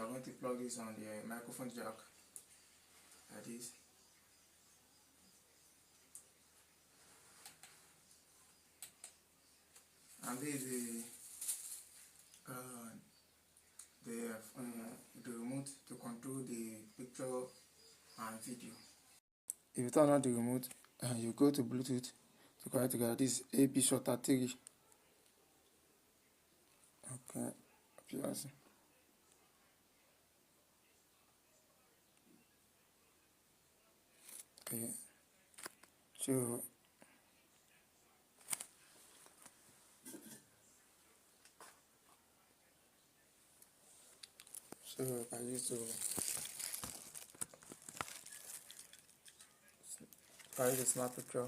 are going to plug this on the microphone jack like this. And this is the remote to control the picture and video. If you turn on the remote and you go to Bluetooth to connect together, this is AB Shutter 3. Okay, appearance. Okay, so I used to carry the snap picture.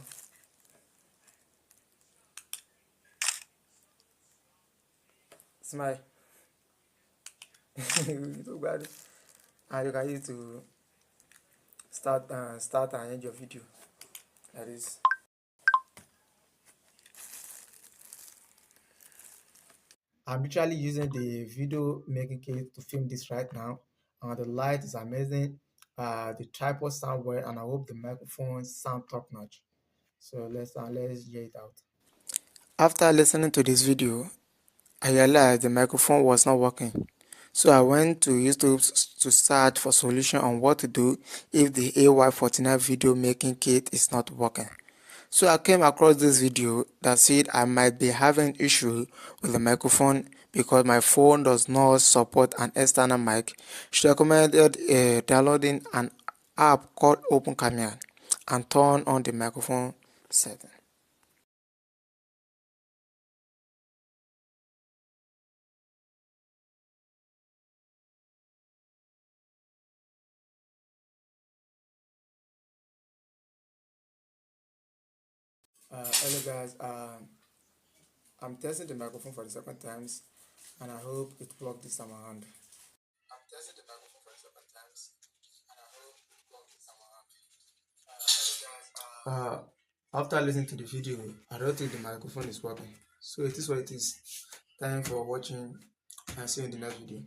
Smile. You look bad. And you can use to start and end your video. That is. I'm literally using the video making kit to film this right now, and the light is amazing. The tripod sound well, and I hope the microphone sound top notch. So let's hear it out. After listening to this video, I realized the microphone was not working. So I went to YouTube to search for solution on what to do if the AY49 video making kit is not working. So I came across this video that said I might be having issue with the microphone because my phone does not support an external mic. She recommended downloading an app called Open Camera and turn on the microphone setting. Hello guys, I'm testing the microphone for the second time, and I hope it works this time around. I'm testing the microphone for the second time, and I hope it works this time around. After listening to the video, I don't think the microphone is working. So it is what it is. Thanks for watching, and see you in the next video.